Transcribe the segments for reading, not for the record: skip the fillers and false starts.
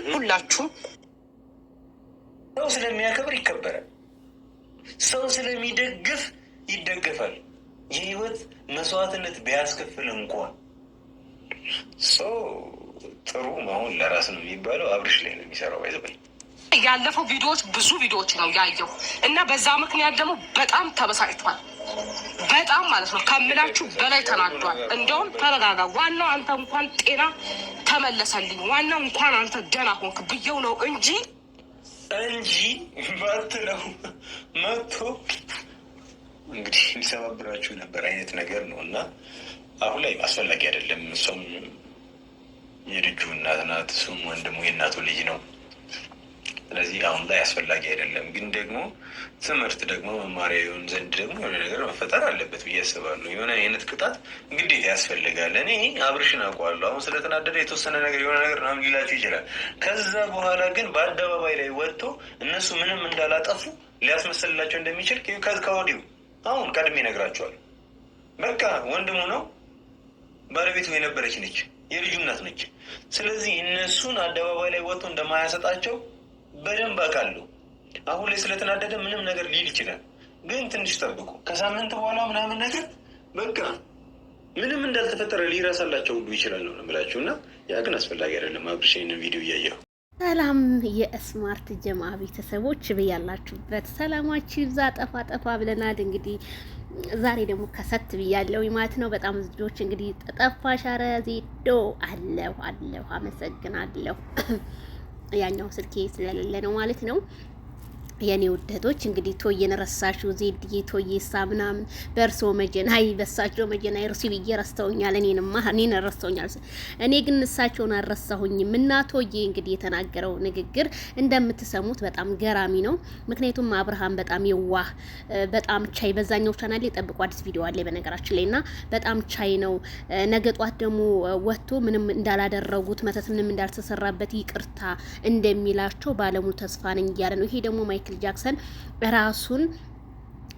ሁላችሁም ሰው ስለሚያከብር ይከበራል። ሰው ስለሚደግፍ ይደገፋል። የህይወት መስዋዕትነት ቢያስከፍል እንኳን ሰው ጥሩ መሆን ለራስ ነው የሚባለው አብርሽ ላይ ነው የሚሰራው። ባይዘበኝ ያለፈው ቪዲዮዎች ብዙ ቪዲዮዎች ነው ያየው እና በዛ ምክንያት ደግሞ በጣም ተበሳጭቷል። በጣም ማለት ነው ከምላችሁ በላይ ተናዷል። እንደውም ተረጋጋ፣ ዋናው አንተ እንኳን ጤና ተመለሰልኝ፣ ዋናው እንኳን አንተ ደህና ሆንክ ብዬው ነው እንጂ ባትለው መጥቶ እንግዲህ ሊሰባብራችሁ ነበር አይነት ነገር ነው እና አሁን ላይ አስፈላጊ አይደለም። እሷም የልጁ እናት ናት፣ እሱም ወንድሙ የእናቱ ልጅ ነው። ስለዚህ አሁን ላይ አስፈላጊ አይደለም። ግን ደግሞ ትምህርት ደግሞ መማሪያ የሆን ዘንድ ደግሞ የሆነ ነገር መፈጠር አለበት ብዬ አስባለሁ። የሆነ አይነት ቅጣት ግዴታ ያስፈልጋል። እኔ አብርሽን አውቀዋለሁ። አሁን ስለተናደደ የተወሰነ ነገር የሆነ ነገር ምናምን ሊላችሁ ይችላል። ከዛ በኋላ ግን በአደባባይ ላይ ወጥቶ እነሱ ምንም እንዳላጠፉ ሊያስመስልላቸው እንደሚችል ከወዲሁ አሁን ቀድሜ እነግራቸዋለሁ። በቃ ወንድሙ ነው፣ ባለቤቱ የነበረች ነች፣ የልጁ እናት ነች። ስለዚህ እነሱን አደባባይ ላይ ወጥቶ እንደማያሰጣቸው በደንብ አውቃለሁ። አሁን ላይ ስለተናደደ ምንም ነገር ሊል ይችላል። ግን ትንሽ ጠብቁ፣ ከሳምንት በኋላ ምናምን ነገር በቃ ምንም እንዳልተፈጠረ ሊረሳላቸው ሁሉ ይችላል ነው የምላችሁ። እና ያ ግን አስፈላጊ አይደለም። አብርሽ ይህንን ቪዲዮ እያየሁ ሰላም የስማርት ጀማ ቤተሰቦች ብያላችሁበት ሰላማችሁ ይብዛ። ጠፋ ጠፋ ብለናል። እንግዲህ ዛሬ ደግሞ ከሰት ብያለሁ ማለት ነው። በጣም ልጆች እንግዲህ ጠፋሽ፣ ኧረ ዜዶ አለሁ አመሰግናለሁ። ያኛው ስልኬ ስለሌለ ነው ማለት ነው። የኔ ውደቶች እንግዲህ ቶዬን ረሳችሁ፣ ዜድዬ ቶዬሳ ምናምን በእርሶ መጀን አይ በሳቸው መጀን አይ ሩሲ ብዬ ረስተውኛል። እኔን ረስተውኛል። እኔ ግን እሳቸውን አልረሳሁኝም። እና ቶዬ እንግዲህ የተናገረው ንግግር እንደምትሰሙት በጣም ገራሚ ነው። ምክንያቱም አብርሃም በጣም የዋህ በጣም ቻይ፣ በዛኛው ቻናል ላይ ጠብቁ፣ አዲስ ቪዲዮ አለ በነገራችን ላይ እና በጣም ቻይ ነው። ነገ ጧት ደግሞ ወጥቶ ምንም እንዳላደረጉት መተት ምንም እንዳልተሰራበት ይቅርታ እንደሚላቸው ባለሙሉ ተስፋ ነኝ እያለ ነው። ይሄ ደግሞ ማይክል ጃክሰን ራሱን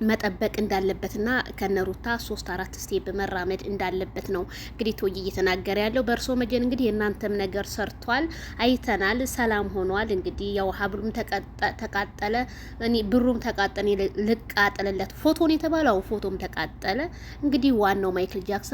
መጠበቅ እንዳለበትና ከነሩታ 3-4 ስቴፕ መራመድ እንዳለበት ነው እንግዲህ ቶዬ እየተናገረ ያለው። በእርሶ መጀን እንግዲህ የእናንተም ነገር ሰርቷል፣ አይተናል፣ ሰላም ሆኗል። እንግዲህ ያው ሀብሉም ተቃጠለ፣ ብሩም ተቃጠለ፣ ልቃጠለለት ፎቶን የተባለው ፎቶም ተቃጠለ። እንግዲህ ዋናው ማይክል ጃክሰን